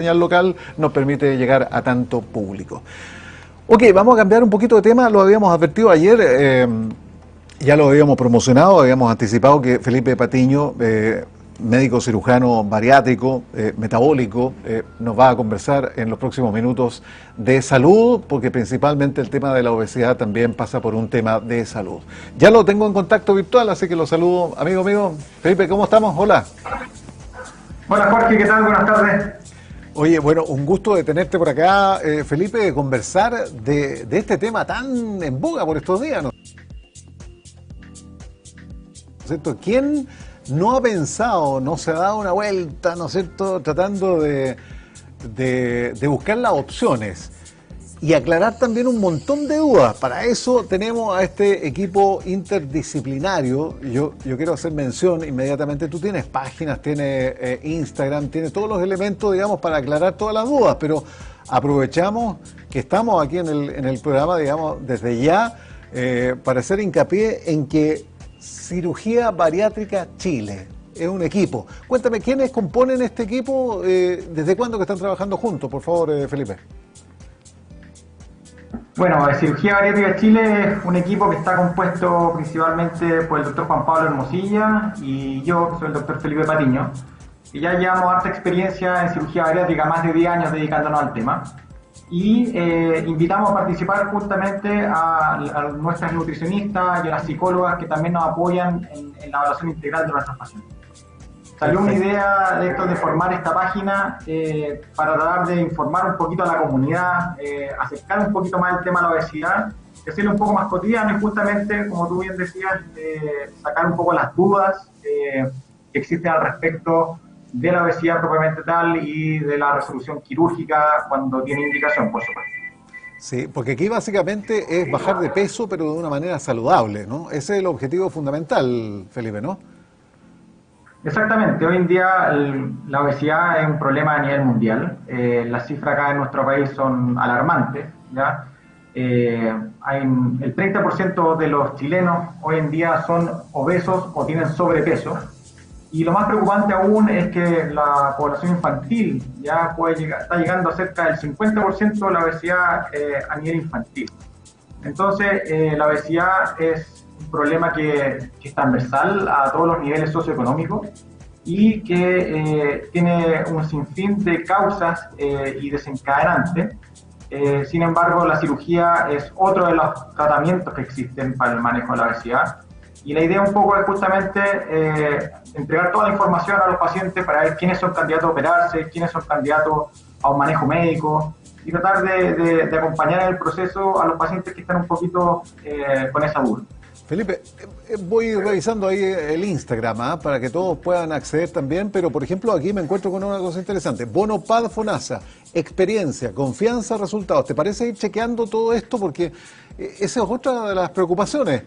señal local nos permite llegar a tanto público. Ok, vamos a cambiar un poquito de tema, lo habíamos advertido ayer, ya lo habíamos promocionado, habíamos anticipado que Felipe Patiño, médico cirujano bariátrico, metabólico, nos va a conversar en los próximos minutos de salud, porque principalmente el tema de la obesidad también pasa por un tema de salud. Ya lo tengo en contacto virtual, así que lo saludo, amigo mío. Felipe, ¿cómo estamos? Hola. Hola Jorge, ¿qué tal? Buenas tardes. Oye, bueno, un gusto de tenerte por acá, Felipe, de conversar de este tema tan en boga por estos días, ¿no? ¿No es cierto? ¿Quién no ha pensado, no se ha dado una vuelta, ¿no es cierto?, tratando de buscar las opciones y aclarar también un montón de dudas? Para eso tenemos a este equipo interdisciplinario. Yo quiero hacer mención inmediatamente, tú tienes páginas, tienes Instagram, tienes todos los elementos, digamos, para aclarar todas las dudas, pero aprovechamos que estamos aquí en el programa, digamos, desde ya, para hacer hincapié en que Cirugía Bariátrica Chile es un equipo. Cuéntame, ¿quiénes componen este equipo? ¿Desde cuándo que están trabajando juntos, por favor, Felipe? Bueno, Cirugía Bariátrica Chile es un equipo que está compuesto principalmente por el doctor Juan Pablo Hermosilla y yo, soy el doctor Felipe Patiño, y ya llevamos harta experiencia en cirugía bariátrica, más de 10 años dedicándonos al tema, y invitamos a participar justamente a nuestras nutricionistas y a las psicólogas que también nos apoyan en la evaluación integral de nuestros pacientes. Salió una idea de esto, de formar esta página para tratar de informar un poquito a la comunidad, acercar un poquito más el tema de la obesidad, hacerlo un poco más cotidiano y justamente, como tú bien decías, sacar un poco las dudas que existen al respecto de la obesidad propiamente tal y de la resolución quirúrgica cuando tiene indicación, por supuesto. Sí, porque aquí básicamente es bajar de peso, pero de una manera saludable, ¿no? Ese es el objetivo fundamental, Felipe, ¿no? Exactamente, hoy en día la obesidad es un problema a nivel mundial. Las cifras acá en nuestro país son alarmantes, ¿ya? El 30% de los chilenos hoy en día son obesos o tienen sobrepeso. Y lo más preocupante aún es que la población infantil ya está llegando a cerca del 50% de la obesidad a nivel infantil. Entonces, la obesidad es un problema que es transversal a todos los niveles socioeconómicos y que tiene un sinfín de causas y desencadenantes. Sin embargo, la cirugía es otro de los tratamientos que existen para el manejo de la obesidad. Y la idea un poco es justamente entregar toda la información a los pacientes para ver quiénes son candidatos a operarse, quiénes son candidatos a un manejo médico y tratar de acompañar en el proceso a los pacientes que están un poquito con esa duda. Felipe, voy revisando ahí el Instagram para que todos puedan acceder también, pero por ejemplo aquí me encuentro con una cosa interesante. Bonopad Fonasa, experiencia, confianza, resultados. ¿Te parece ir chequeando todo esto? Porque esa es otra de las preocupaciones.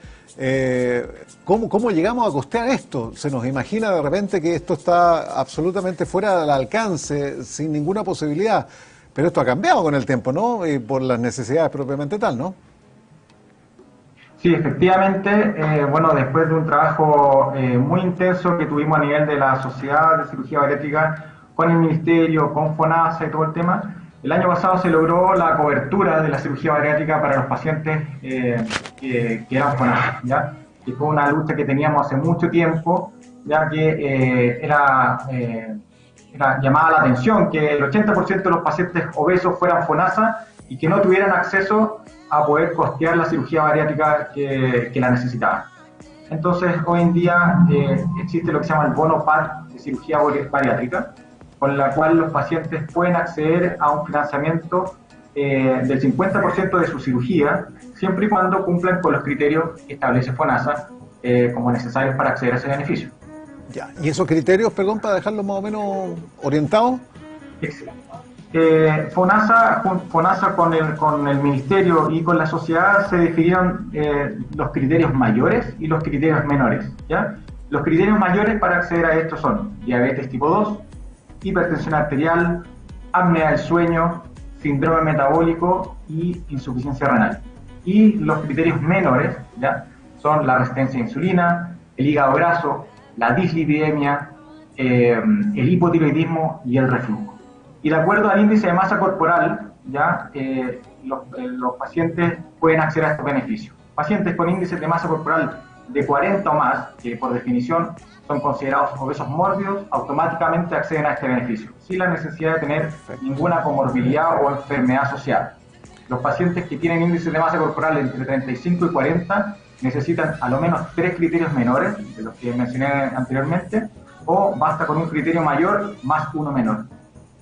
¿Cómo llegamos a costear esto? Se nos imagina de repente que esto está absolutamente fuera del alcance, sin ninguna posibilidad, pero esto ha cambiado con el tiempo, ¿no? Y por las necesidades propiamente tal, ¿no? Sí, efectivamente, bueno, después de un trabajo muy intenso que tuvimos a nivel de la Sociedad de Cirugía Bariátrica, con el Ministerio, con FONASA y todo el tema, el año pasado se logró la cobertura de la cirugía bariátrica para los pacientes que eran FONASA, ¿ya? Y fue una lucha que teníamos hace mucho tiempo, ya que era llamada la atención que el 80% de los pacientes obesos fueran FONASA y que no tuvieran acceso a poder costear la cirugía bariátrica que la necesitaban. Entonces, hoy en día existe lo que se llama el bono PAD de cirugía bariátrica, con la cual los pacientes pueden acceder a un financiamiento del 50% de su cirugía, siempre y cuando cumplan con los criterios que establece FONASA como necesarios para acceder a ese beneficio. Ya. ¿Y esos criterios, perdón, para dejarlos más o menos orientados? FONASA con el Ministerio y con la sociedad se definieron los criterios mayores y los criterios menores, ¿ya? Los criterios mayores para acceder a esto son diabetes tipo 2, hipertensión arterial, apnea del sueño, síndrome metabólico y insuficiencia renal. Y los criterios menores, ¿ya?, son la resistencia a insulina, el hígado graso, la dislipidemia, el hipotiroidismo y el reflujo. Y de acuerdo al índice de masa corporal, ya los pacientes pueden acceder a estos beneficios. Pacientes con índices de masa corporal de 40 o más, que por definición son considerados obesos mórbidos, automáticamente acceden a este beneficio, sin la necesidad de tener ninguna comorbilidad o enfermedad asociada. Los pacientes que tienen índices de masa corporal entre 35 y 40 necesitan a lo menos 3 criterios menores, de los que mencioné anteriormente, o basta con un criterio mayor más uno menor.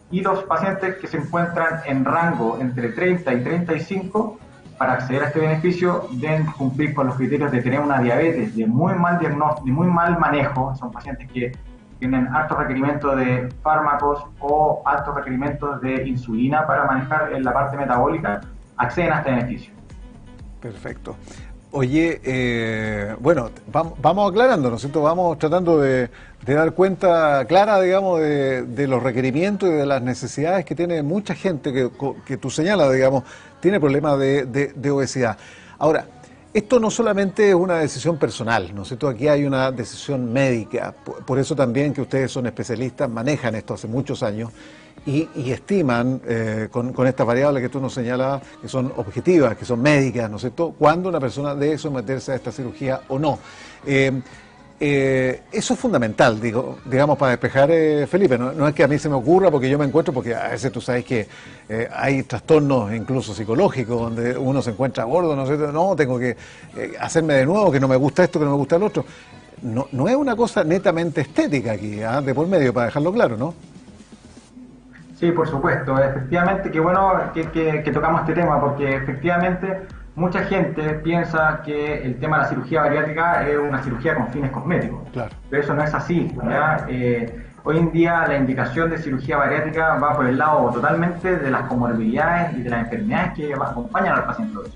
Y los pacientes que se encuentran en rango entre 30 y 35, para acceder a este beneficio, deben cumplir con los criterios de tener una diabetes de muy mal diagnóstico, de muy mal manejo. Son pacientes que tienen altos requerimientos de fármacos o altos requerimientos de insulina para manejar en la parte metabólica, acceden a este beneficio. Perfecto. Oye, bueno, vamos aclarando, ¿no es cierto? Vamos tratando de dar cuenta clara, digamos, de los requerimientos y de las necesidades que tiene mucha gente que tú señalas, digamos, tiene problemas de obesidad. Ahora, esto no solamente es una decisión personal, ¿no es cierto? Aquí hay una decisión médica, por eso también que ustedes son especialistas, manejan esto hace muchos años y estiman con estas variables que tú nos señalabas, que son objetivas, que son médicas, ¿no es cierto?, cuándo una persona debe someterse a esta cirugía o no. Eso es fundamental, digamos, para despejar, Felipe. No es que a mí se me ocurra porque yo me encuentro, porque a veces tú sabes que hay trastornos incluso psicológicos donde uno se encuentra gordo, ¿no es cierto? No, tengo que hacerme de nuevo, que no me gusta esto, que no me gusta el otro. No es una cosa netamente estética aquí, de por medio, para dejarlo claro, ¿no? Sí, por supuesto. Efectivamente, qué bueno que tocamos este tema, porque efectivamente mucha gente piensa que el tema de la cirugía bariátrica es una cirugía con fines cosméticos. Claro. Pero eso no es así, ¿ya? Hoy en día la indicación de cirugía bariátrica va por el lado totalmente de las comorbilidades y de las enfermedades que acompañan al paciente obeso.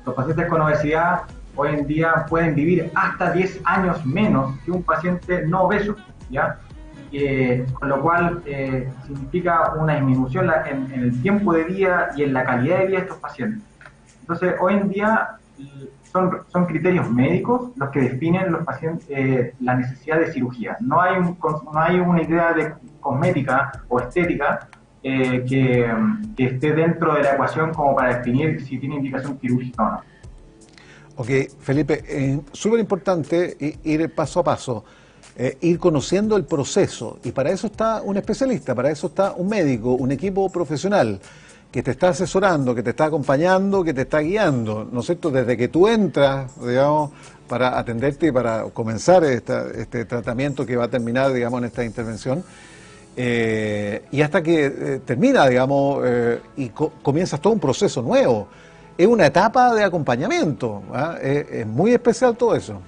Los pacientes con obesidad hoy en día pueden vivir hasta 10 años menos que un paciente no obeso, ¿ya? Con lo cual significa una disminución en el tiempo de vida y en la calidad de vida de estos pacientes. Entonces, hoy en día son criterios médicos los que definen los pacientes la necesidad de cirugía. No hay una idea de cosmética o estética que esté dentro de la ecuación como para definir si tiene indicación quirúrgica o no. Ok, Felipe, súper importante ir paso a paso. Ir conociendo el proceso, y para eso está un especialista, para eso está un médico, un equipo profesional que te está asesorando, que te está acompañando, que te está guiando, ¿no es cierto? Desde que tú entras, digamos, para atenderte y para comenzar este tratamiento que va a terminar, digamos, en esta intervención, y hasta que termina, digamos, y comienzas todo un proceso nuevo. Es una etapa de acompañamiento, es muy especial todo eso.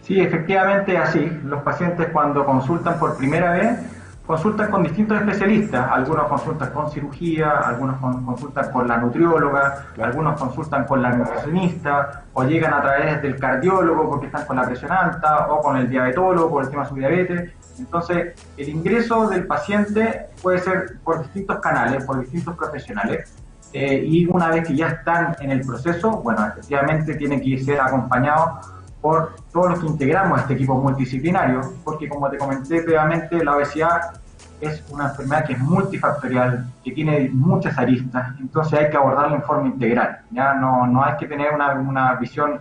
Sí, efectivamente así. Los pacientes cuando consultan por primera vez, consultan con distintos especialistas. Algunos consultan con cirugía, algunos consultan con la nutrióloga, algunos consultan con la nutricionista, o llegan a través del cardiólogo porque están con la presión alta, o con el diabetólogo por el tema de su diabetes. Entonces, el ingreso del paciente puede ser por distintos canales, por distintos profesionales. Y una vez que ya están en el proceso, bueno, efectivamente tiene que ser acompañado por todos los que integramos este equipo multidisciplinario, porque como te comenté previamente, la obesidad es una enfermedad que es multifactorial, que tiene muchas aristas, entonces hay que abordarla en forma integral, ya no hay que tener una visión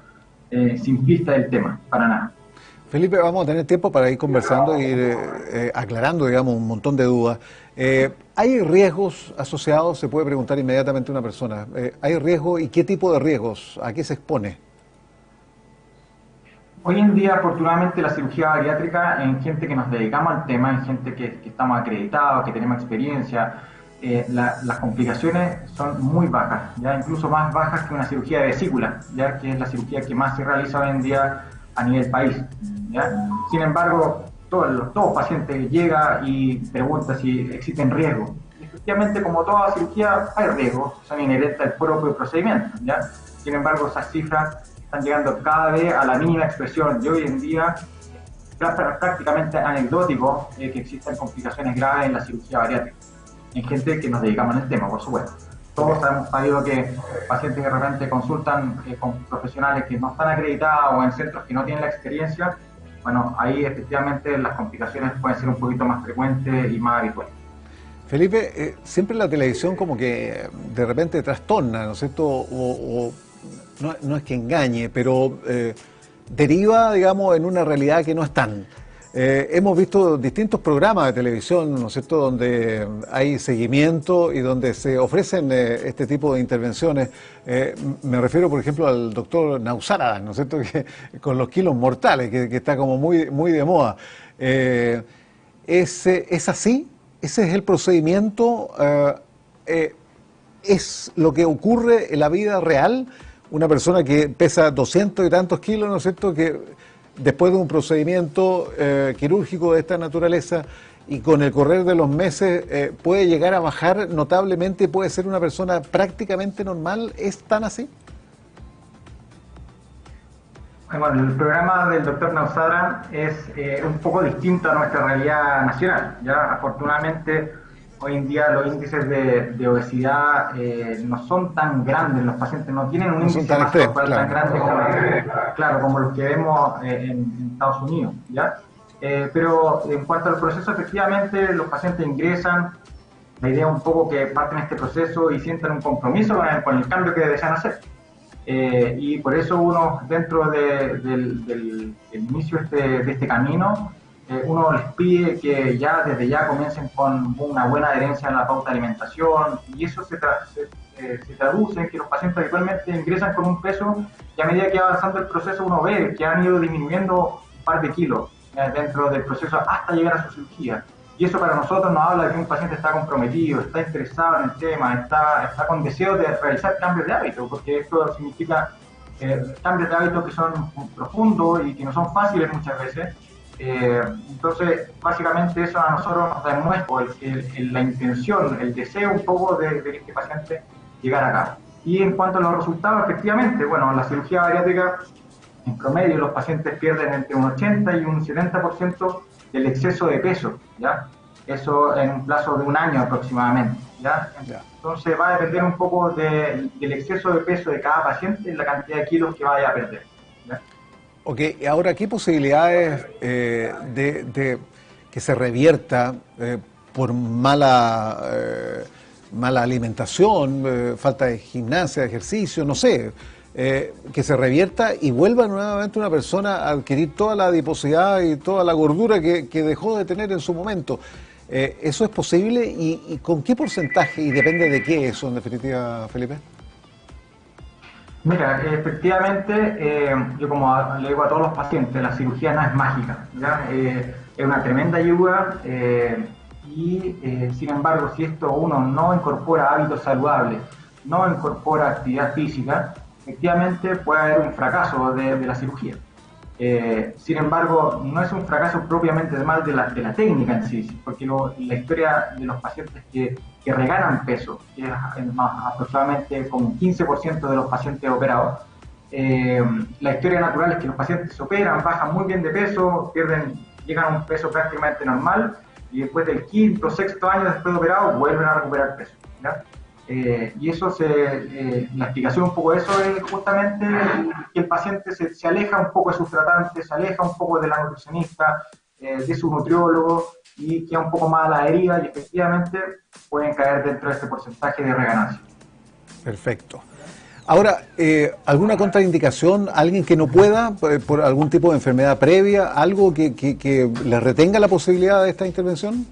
simplista del tema, para nada. Felipe, vamos a tener tiempo para ir conversando e ir aclarando, digamos, un montón de dudas. ¿Hay riesgos asociados? Se puede preguntar inmediatamente una persona. ¿Hay riesgos y qué tipo de riesgos? ¿A qué se expone? Hoy en día, afortunadamente, la cirugía bariátrica, en gente que nos dedicamos al tema, en gente que estamos acreditados, que tenemos experiencia, las complicaciones son muy bajas, ya incluso más bajas que una cirugía de vesícula, ya que es la cirugía que más se realiza hoy en día a nivel país. ¿Ya? Sin embargo, todo paciente llega y pregunta si existen riesgos. Efectivamente, como toda cirugía, hay riesgos, son inherentes al propio procedimiento. ¿Ya? Sin embargo, esas cifras están llegando cada vez a la mínima expresión y hoy en día es prácticamente anecdótico que existan complicaciones graves en la cirugía bariátrica, en gente que nos dedicamos en el tema, por supuesto. Todos hemos sabido que pacientes que de repente consultan con profesionales que no están acreditados o en centros que no tienen la experiencia, bueno, ahí efectivamente las complicaciones pueden ser un poquito más frecuentes y más habituales. Felipe, siempre la televisión como que de repente trastorna, ¿no es cierto? No es que engañe, pero deriva, digamos, en una realidad que no es tan. Hemos visto distintos programas de televisión, ¿no es cierto?, donde hay seguimiento y donde se ofrecen este tipo de intervenciones. Me refiero, por ejemplo, al doctor Nausara, ¿no es cierto?, que, con los kilos mortales, que está como muy de moda. ¿Es así? ¿Ese es el procedimiento? ¿Es lo que ocurre en la vida real? Una persona que pesa 200 y tantos kilos, ¿no es cierto?, que después de un procedimiento quirúrgico de esta naturaleza y con el correr de los meses puede llegar a bajar notablemente, puede ser una persona prácticamente normal. ¿Es tan así? Bueno, el programa del doctor Nausara es un poco distinto a nuestra realidad nacional. Ya, afortunadamente, hoy en día los índices de obesidad no son tan grandes, los pacientes no tienen un índice tan grande como los que vemos en Estados Unidos, ¿ya? Pero en cuanto al proceso, efectivamente, los pacientes ingresan, la idea es un poco que parten este proceso y sientan un compromiso con el cambio que desean hacer. Y por eso uno, dentro del inicio de este camino, uno les pide que desde ya comiencen con una buena adherencia en la pauta de alimentación, y eso se traduce en que los pacientes habitualmente ingresan con un peso y a medida que va avanzando el proceso uno ve que han ido disminuyendo un par de kilos dentro del proceso hasta llegar a su cirugía. Y eso para nosotros nos habla de que un paciente está comprometido, está interesado en el tema, está con deseo de realizar cambios de hábito, porque esto significa cambios de hábito que son profundos y que no son fáciles muchas veces. Entonces, básicamente eso a nosotros nos demuestra la intención, el deseo un poco de que este paciente llegara acá. Y en cuanto a los resultados, efectivamente, bueno, la cirugía bariátrica, en promedio los pacientes pierden entre un 80 y un 70% del exceso de peso, ¿ya? Eso en un plazo de un año aproximadamente, ¿ya? Entonces va a depender un poco del exceso de peso de cada paciente en la cantidad de kilos que vaya a perder, ¿ya? Ok, ahora, ¿qué posibilidades de que se revierta por mala alimentación, falta de gimnasia, ejercicio, no sé, que se revierta y vuelva nuevamente una persona a adquirir toda la adiposidad y toda la gordura que dejó de tener en su momento? ¿Eso es posible y con qué porcentaje y depende de qué eso, en definitiva, Felipe? Mira, efectivamente, yo como le digo a todos los pacientes, la cirugía no es mágica, ¿ya? Es una tremenda ayuda y sin embargo, si esto uno no incorpora hábitos saludables, no incorpora actividad física, efectivamente puede haber un fracaso de la cirugía. Sin embargo, no es un fracaso propiamente mal de la técnica en sí, porque la historia de los pacientes que reganan peso, que es aproximadamente como un 15% de los pacientes operados, la historia natural es que los pacientes se operan, bajan muy bien de peso, llegan a un peso prácticamente normal y después del quinto, sexto año después de operado vuelven a recuperar peso, ¿ya? Y eso la explicación un poco de eso es justamente que el paciente se aleja un poco de sus tratantes, se aleja un poco de la nutricionista, de su nutriólogo y queda un poco más a la deriva y efectivamente pueden caer dentro de este porcentaje de reganancia. Perfecto. Ahora, ¿alguna contraindicación? ¿Alguien que no pueda por algún tipo de enfermedad previa? ¿Algo que le retenga la posibilidad de esta intervención?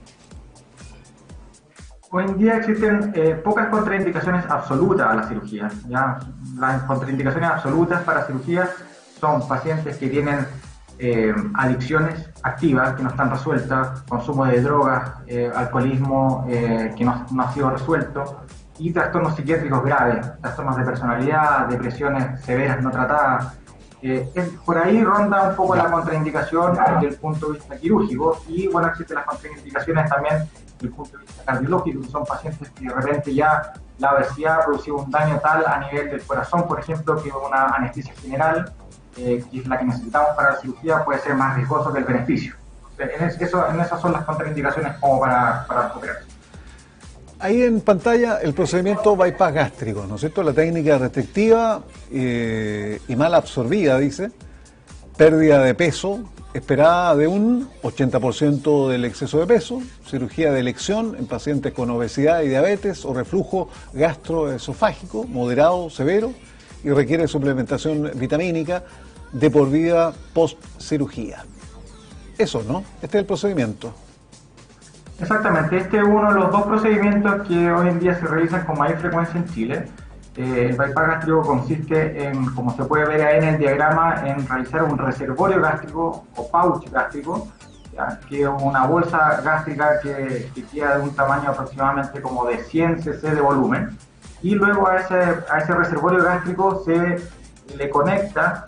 Hoy en día existen pocas contraindicaciones absolutas a la cirugía, ¿ya? Las contraindicaciones absolutas para cirugía son pacientes que tienen adicciones activas que no están resueltas, consumo de drogas, alcoholismo que no ha sido resuelto, y trastornos psiquiátricos graves, trastornos de personalidad, depresiones severas no tratadas. Por ahí ronda un poco la contraindicación desde el punto de vista quirúrgico, y bueno, existen las contraindicaciones también desde el punto de vista cardiológico, que son pacientes que de repente ya la obesidad ha producido un daño tal a nivel del corazón, por ejemplo, que una anestesia general, que es la que necesitamos para la cirugía, puede ser más riesgoso que el beneficio. En esas son las contraindicaciones como para operar. Ahí en pantalla el procedimiento bypass gástrico, ¿no es cierto? La técnica restrictiva y mal absorbida, dice, pérdida de peso, esperada de un 80% del exceso de peso, cirugía de elección en pacientes con obesidad y diabetes o reflujo gastroesofágico moderado, severo, y requiere suplementación vitamínica de por vida post cirugía. Eso, ¿no? Este es el procedimiento. Exactamente, este es uno de los dos procedimientos que hoy en día se realizan con mayor frecuencia en Chile. El bypass gástrico consiste en, como se puede ver ahí en el diagrama, en realizar un reservorio gástrico o pouch gástrico, ¿ya? Que es una bolsa gástrica que queda de un tamaño aproximadamente como de 100 cc de volumen, y luego a ese reservorio gástrico se le conecta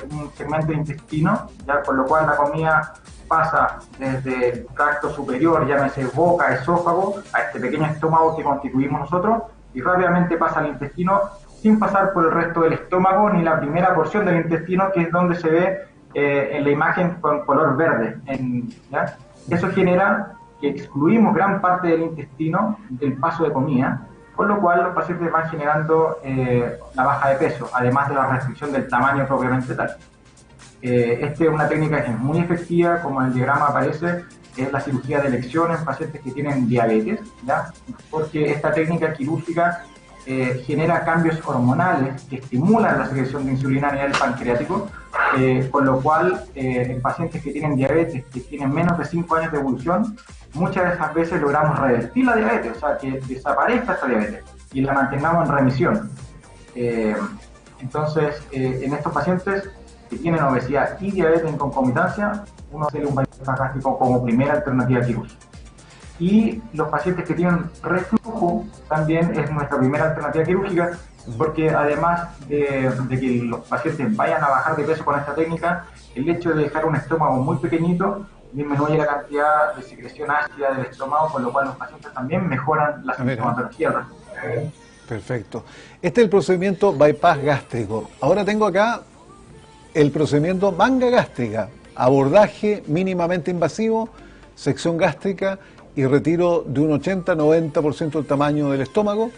un segmento de intestino, ¿ya? Con lo cual la comida pasa desde el tracto superior, llámese boca, esófago, a este pequeño estómago que constituimos nosotros, y rápidamente pasa al intestino sin pasar por el resto del estómago ni la primera porción del intestino, que es donde se ve en la imagen con color verde. ¿Ya? Eso genera que excluimos gran parte del intestino del paso de comida, con lo cual los pacientes van generando la baja de peso, además de la restricción del tamaño propiamente tal. Esta es una técnica que es muy efectiva, como en el diagrama aparece, es la cirugía de elección en pacientes que tienen diabetes, ¿ya? Porque esta técnica quirúrgica genera cambios hormonales que estimulan la secreción de insulina a nivel pancreático, con lo cual en pacientes que tienen diabetes, que tienen menos de 5 años de evolución, muchas de esas veces logramos revertir la diabetes, o sea, que desaparezca esta diabetes y la mantengamos en remisión. Entonces, en estos pacientes que tienen obesidad y diabetes en concomitancia, uno hace un bypass gástrico como primera alternativa quirúrgica. Y los pacientes que tienen reflujo también es nuestra primera alternativa quirúrgica, porque además de que los pacientes vayan a bajar de peso con esta técnica, el hecho de dejar un estómago muy pequeñito disminuye la cantidad de secreción ácida del estómago, con lo cual los pacientes también mejoran la sintomatología. Perfecto. Este es el procedimiento bypass gástrico. Ahora tengo acá el procedimiento manga gástrica, abordaje mínimamente invasivo, sección gástrica y retiro de un 80-90% del tamaño del estómago,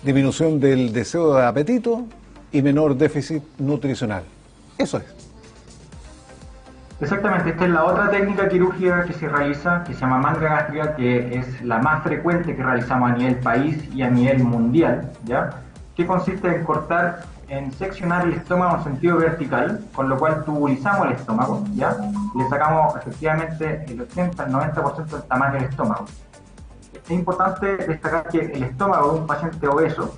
disminución del deseo de apetito y menor déficit nutricional. Eso es. Exactamente, esta es la otra técnica quirúrgica que se realiza, que se llama manga gástrica, que es la más frecuente que realizamos a nivel país y a nivel mundial, ¿ya? Que consiste en cortar, en seccionar el estómago en sentido vertical, con lo cual tubulizamos el estómago, ¿ya? Le sacamos efectivamente el 80 al 90% del tamaño del estómago. Es importante destacar que el estómago de un paciente obeso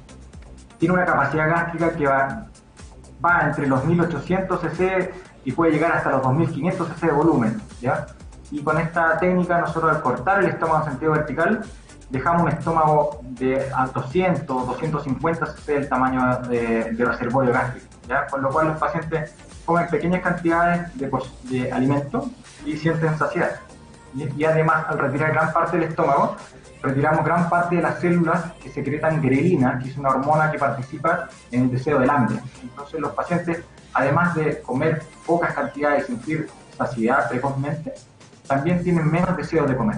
tiene una capacidad gástrica que va entre los 1800 cc y puede llegar hasta los 2500 cc de volumen, ¿ya? Y con esta técnica nosotros, al cortar el estómago en sentido vertical, dejamos un estómago de a 200 o 250 cc del tamaño de reservorio gástrico, ¿ya? Con lo cual los pacientes comen pequeñas cantidades de alimento y sienten saciedad. Y además, al retirar gran parte del estómago, retiramos gran parte de las células que secretan grelina, que es una hormona que participa en el deseo del hambre. Entonces los pacientes, además de comer pocas cantidades y sentir saciedad precozmente, también tienen menos deseo de comer.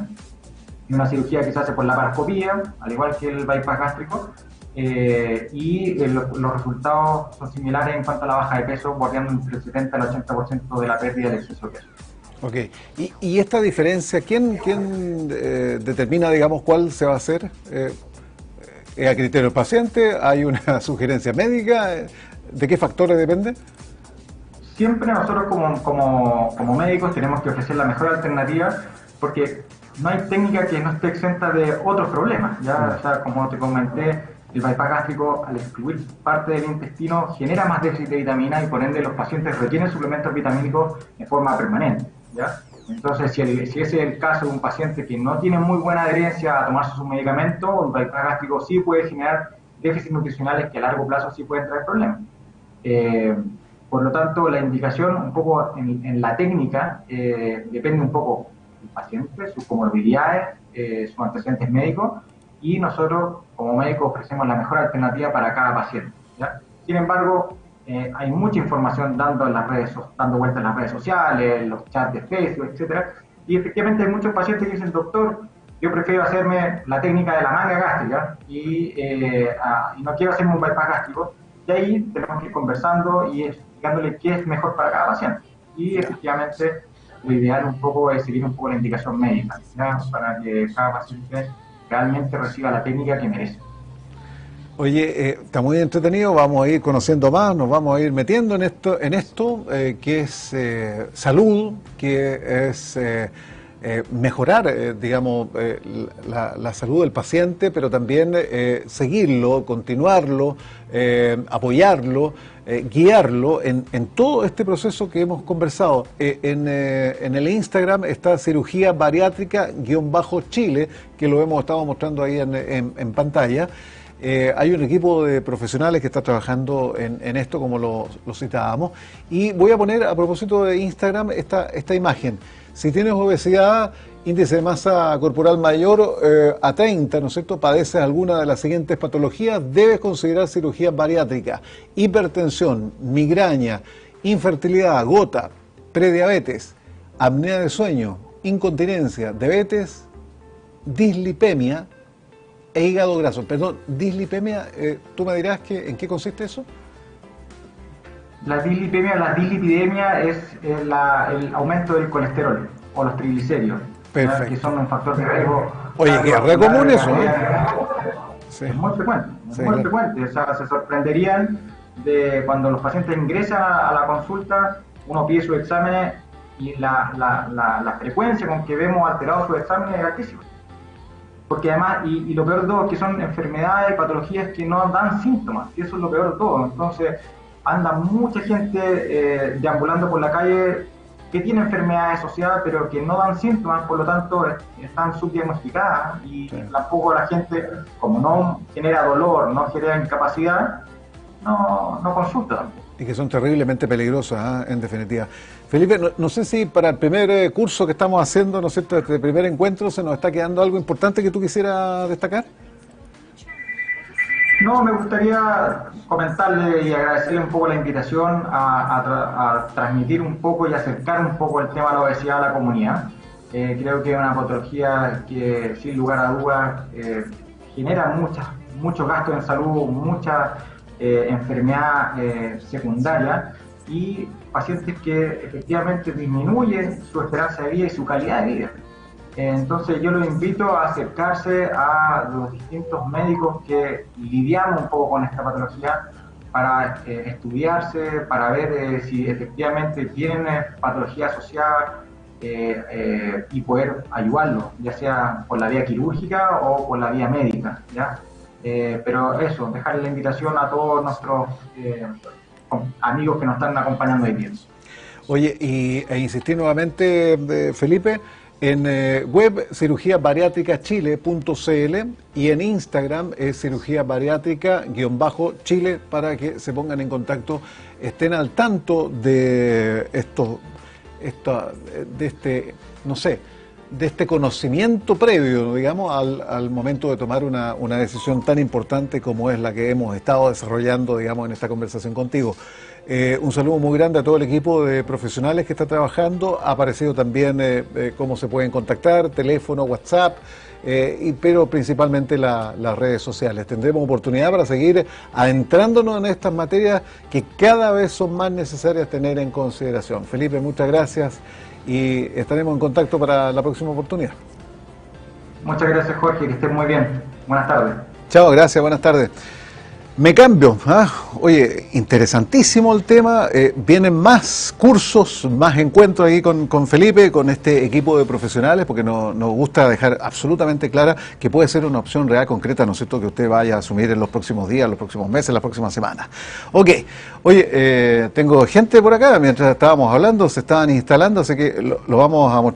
Es una cirugía que se hace por laparoscopía, al igual que el bypass gástrico, y los resultados son similares en cuanto a la baja de peso, bordeando entre el 70 al 80% de la pérdida del exceso de peso. Ok, y esta diferencia, ¿quién determina, digamos, cuál se va a hacer? ¿Es a criterio del paciente? ¿Hay una sugerencia médica? ¿De qué factores depende? Siempre nosotros como médicos tenemos que ofrecer la mejor alternativa, porque no hay técnica que no esté exenta de otros problemas, ¿ya? O sea, como te comenté, el bypass gástrico, al excluir parte del intestino, genera más déficit de vitamina y por ende los pacientes requieren suplementos vitamínicos de forma permanente, ¿ya? Entonces, si ese es el caso de un paciente que no tiene muy buena adherencia a tomarse sus medicamentos, el bypass gástrico sí puede generar déficits nutricionales que a largo plazo sí pueden traer problemas. Por lo tanto, la indicación un poco en la técnica depende un poco del paciente, sus comorbilidades, sus antecedentes médicos, y nosotros como médicos ofrecemos la mejor alternativa para cada paciente, ¿ya? Sin embargo, hay mucha información dando vueltas en las redes sociales, los chats de Facebook, etcétera, y efectivamente hay muchos pacientes que dicen: doctor, yo prefiero hacerme la técnica de la manga gástrica y no quiero hacerme un bypass gástrico. Y ahí tenemos que ir conversando y explicándole qué es mejor para cada paciente. Y efectivamente lo ideal un poco es seguir un poco la indicación médica, ¿ya? Para que cada paciente realmente reciba la técnica que merece. Oye, está muy entretenido, vamos a ir conociendo más, nos vamos a ir metiendo en esto que es salud, que es mejorar, digamos, la salud del paciente, pero también seguirlo, continuarlo, apoyarlo, guiarlo en todo este proceso que hemos conversado. En el Instagram está Cirugía Bariátrica-Chile, que lo hemos estado mostrando ahí en pantalla. Hay un equipo de profesionales que está trabajando en esto, como lo citábamos, y voy a poner a propósito de Instagram esta imagen. Si tienes obesidad, índice de masa corporal mayor a 30, ¿no es cierto?, padeces alguna de las siguientes patologías, debes considerar cirugía bariátrica: hipertensión, migraña, infertilidad, gota, prediabetes, apnea de sueño, incontinencia, diabetes, dislipemia e hígado graso. Perdón, dislipemia, ¿tú me dirás en qué consiste eso? La dislipidemia es el aumento del colesterol o los triglicéridos, que son un factor de riesgo. Oye, que es re común eso, ¿eh? Sí. Es muy frecuente, frecuente. O sea, se sorprenderían de cuando los pacientes ingresan a la consulta, uno pide sus exámenes y la frecuencia con que vemos alterados sus exámenes es altísima. Porque además, y lo peor de todo, es que son enfermedades y patologías que no dan síntomas, y eso es lo peor de todo. Entonces, anda mucha gente deambulando por la calle que tiene enfermedades asociadas, pero que no dan síntomas, por lo tanto, están subdiagnosticadas, y tampoco la gente, como no genera dolor, no genera incapacidad, no consulta tampoco. Y que son terriblemente peligrosas, en definitiva. Felipe, no sé si para el primer curso que estamos haciendo, ¿no es cierto?, este primer encuentro, se nos está quedando algo importante que tú quisieras destacar. No, me gustaría comentarle y agradecerle un poco la invitación a transmitir un poco y acercar un poco el tema de la obesidad a la comunidad. Creo que es una patología que, sin lugar a dudas, genera muchos gastos en salud, mucha enfermedad secundaria, y pacientes que efectivamente disminuyen su esperanza de vida y su calidad de vida. Entonces yo los invito a acercarse a los distintos médicos que lidiamos un poco con esta patología para estudiarse, para ver si efectivamente tienen patología asociada y poder ayudarlos, ya sea por la vía quirúrgica o por la vía médica, ¿ya? Pero eso, dejarle la invitación a todos nuestros amigos que nos están acompañando hoy día. Oye, e insistir nuevamente, Felipe, en web cirugiabariátricachile.cl y en Instagram es cirugiabariátrica-chile, para que se pongan en contacto, estén al tanto de este conocimiento previo, digamos, al momento de tomar una decisión tan importante como es la que hemos estado desarrollando, digamos, en esta conversación contigo. Un saludo muy grande a todo el equipo de profesionales que está trabajando. Ha aparecido también cómo se pueden contactar, teléfono, WhatsApp, pero principalmente las redes sociales. Tendremos oportunidad para seguir adentrándonos en estas materias que cada vez son más necesarias tener en consideración. Felipe, muchas gracias y estaremos en contacto para la próxima oportunidad. Muchas gracias, Jorge, que estén muy bien. Buenas tardes. Chao, gracias, buenas tardes. Me cambio. Oye, interesantísimo el tema. Vienen más cursos, más encuentros aquí con Felipe, con este equipo de profesionales, porque nos gusta dejar absolutamente clara que puede ser una opción real, concreta, ¿no es cierto?, que usted vaya a asumir en los próximos días, los próximos meses, las próximas semanas. Ok. Oye, tengo gente por acá, mientras estábamos hablando, se estaban instalando, así que lo vamos a mostrar.